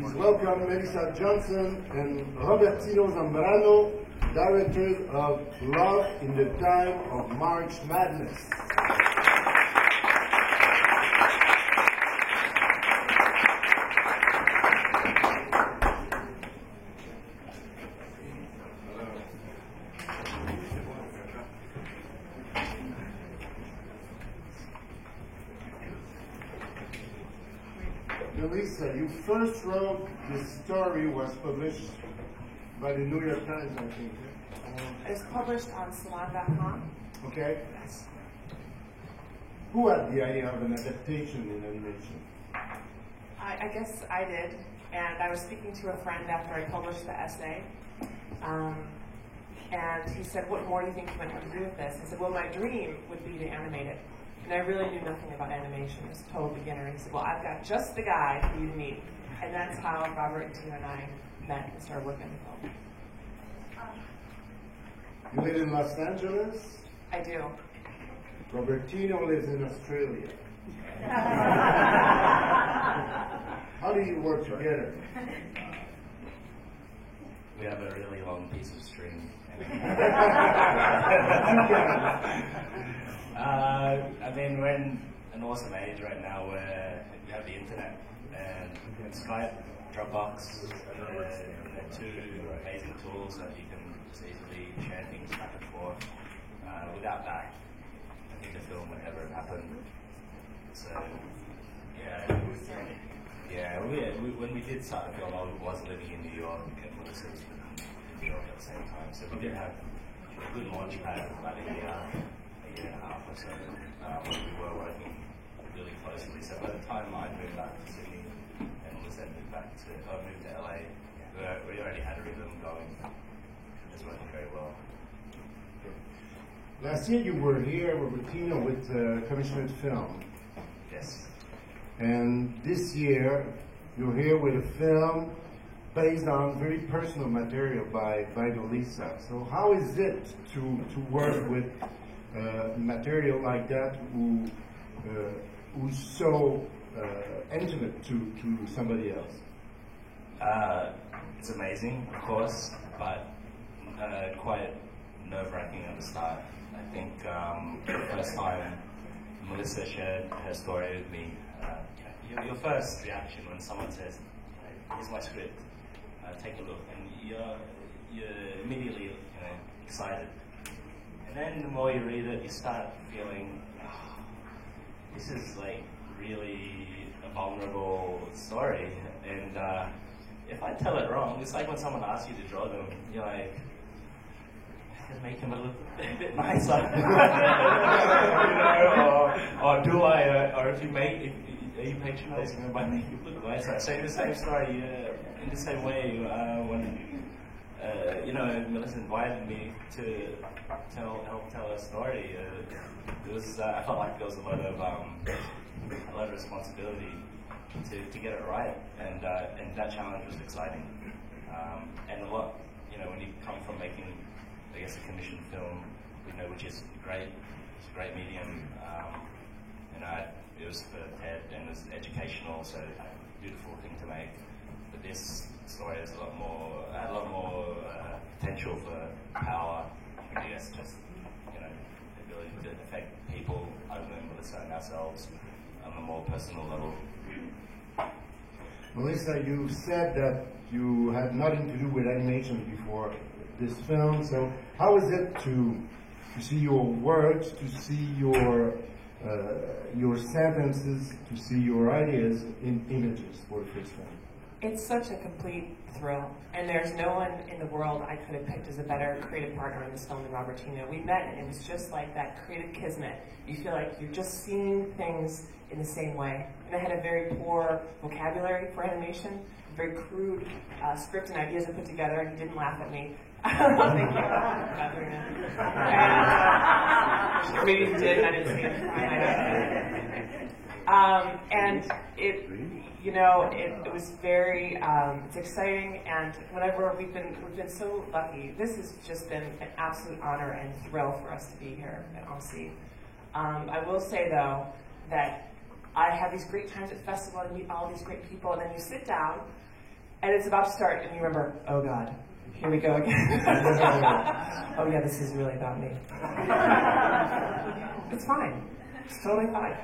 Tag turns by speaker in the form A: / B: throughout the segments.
A: Please welcome Melissa Johnson and Robertino ZAMBRANO, Directors of Love in the Time of March Madness. Melissa, you first wrote this story was published by the New York Times, I think.
B: It was published on salon.com.
A: Okay. Yes. Who had the idea of an adaptation in animation?
B: I guess I did, and I was speaking to a friend after I published the essay, and he said, "What more do you think you might have to do with this?" I said, "Well, my dream would be to animate it." And I really knew nothing about animation. I was a total beginner. And he said, "Well, I've got just the guy for you to meet." And that's how Robert and Tina and I met and started working on the film.
A: You live in Los Angeles?
B: I do.
A: Robertino lives in Australia. How do you work together?
C: We have a really long piece of string. I mean, we're in an awesome age right now where we have the internet and Skype, Dropbox, they're two amazing tools that you can just easily share things back and forth. Without that, I think the film would never have happened. So, when we did start the film, I was living in New York and Melissa was living in New York at the same time. So we did have a good launch pad of about a year and a half or so, when we were working really closely. So by the time I moved back to Sydney and Melissa moved to LA, we already had a rhythm going. It was working very well.
A: Last year you were here, Robertino, with commissioned film.
C: Yes.
A: And this year you're here with a film based on very personal material by Melissa. So how is it to work with material like that who's so intimate to somebody else?
C: It's amazing, of course, but quite nerve-wracking at the start. I think the first time Melissa shared her story with me, your first reaction when someone says, "Here's my script, take a look," and you're immediately excited. And then the more you read it, you start feeling, oh, this is like really a vulnerable story. And if I tell it wrong, it's like when someone asks you to draw them, you're like, make him a little bit nicer. Or do I, or if you make, are you patronizing him by making him look nicer? So in the same story, in the same way, when Melissa invited me to help tell her story, it was I felt like there was a lot of responsibility to get it right, and that challenge was exciting, and a lot. When you come from making, I guess, a commissioned film, which is great. It's a great medium, and it was for TED and it was educational, so a beautiful thing to make. But this story has had a lot more potential for power. I guess just the ability to affect people other than Melissa and ourselves on a more personal level.
A: Melissa, you said that you had nothing to do with animation before this film, so how is it to see your words, to see your sentences, to see your ideas in images for the first time?
B: It's such a complete thrill, and there's no one in the world I could have picked as a better creative partner in this film than Robertino. We met, and it was just like that creative kismet. You feel like you're just seeing things in the same way. And I had a very poor vocabulary for animation, very crude script and ideas I put together, and he didn't laugh at me. Thank you, Catherine. And maybe he did, and I didn't see it. And it was very, it's exciting, and whenever we've been so lucky. This has just been an absolute honor and thrill for us to be here at Annecy. I will say though that I have these great times at festival and meet all these great people, and then you sit down and it's about to start, and you remember, oh God, here we go again. Oh yeah, this is really about me. It's fine. It's totally fine.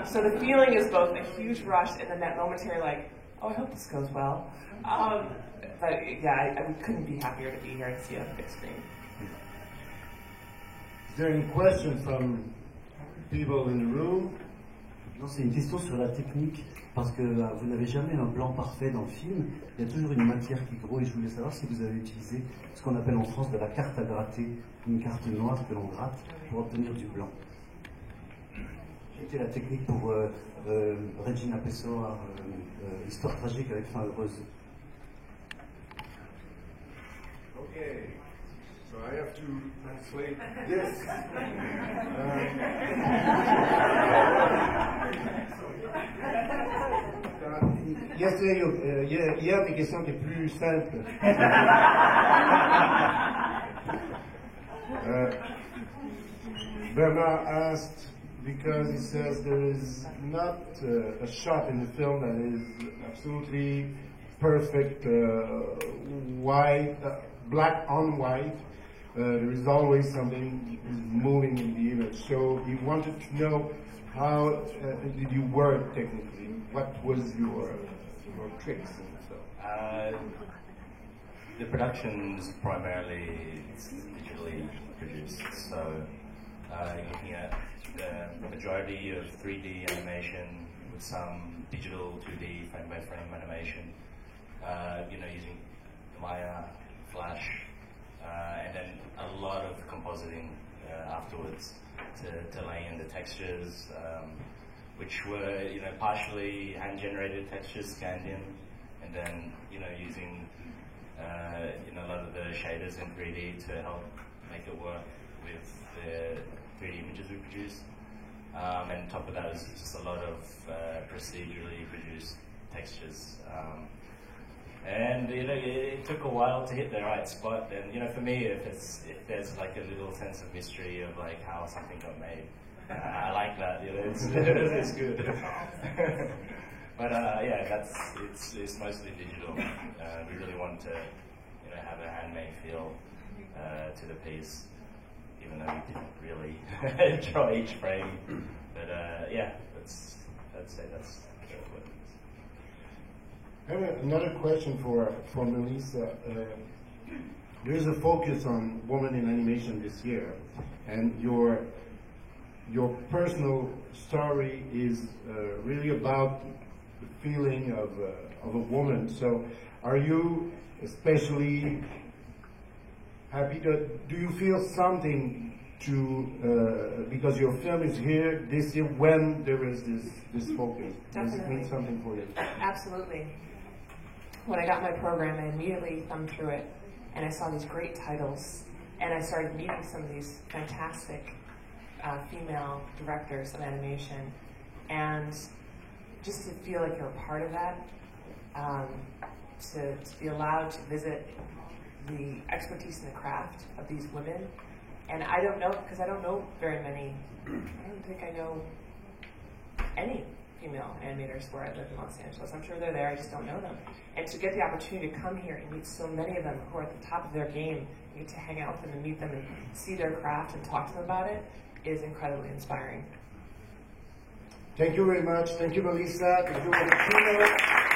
B: So the feeling is both a huge rush and then that momentary like, oh, I hope this goes well. But yeah, I couldn't be happier to be here and see it on the big screen.
A: Is there any questions from people in the room?
D: Non, c'est une question sur la technique, parce que vous n'avez jamais un blanc parfait dans le film, il y a toujours une matière qui grouille, et je voulais savoir si vous avez utilisé ce qu'on appelle en France de la carte à gratter, une carte noire que l'on gratte pour obtenir du blanc. C'était la technique pour Regina Pessoa, Histoire tragique avec fin heureuse.
A: Okay, so I have to translate this. Hier, tes questions étaient plus simples. Bernard asked, because he says there is not a shot in the film that is absolutely perfect, white, black on white. There is always something moving in the image. So he wanted to know how did you work technically? What was your tricks and stuff?
C: The production is primarily digitally produced, so you're looking at the majority of 3D animation with some digital 2D frame-by-frame animation, using Maya, Flash, and then a lot of compositing afterwards to lay in the textures, which were partially hand-generated textures scanned in, and then using a lot of the shaders in 3D to help make it work with the 3D images we produce. And on top of that is just a lot of procedurally produced textures. And it took a while to hit the right spot. And for me, if there's like a little sense of mystery of like how something got made, I like that. It's good. But it's mostly digital. We really want to have a handmade feel to the piece, even though we didn't really draw each frame. But I'd say that's what it is.
A: I have another question for Melissa. There's a focus on women in animation this year, and your personal story is really about the feeling of a woman. So, are you especially happy? Do you feel something because your film is here this year when there is this focus?
B: Definitely.
A: Does it mean something for you?
B: Absolutely. When I got my program, I immediately thumbed through it, and I saw these great titles, and I started meeting some of these fantastic female directors of animation, and just to feel like you're a part of that, to be allowed to visit the expertise in the craft of these women. And I don't know, because I don't know very many, I don't think I know any female animators where I live in Los Angeles. I'm sure they're there, I just don't know them. And to get the opportunity to come here and meet so many of them who are at the top of their game, and get to hang out with them and meet them and see their craft and talk to them about it is incredibly inspiring.
A: Thank you very much. Thank you, Melissa. Thank you, Robertino.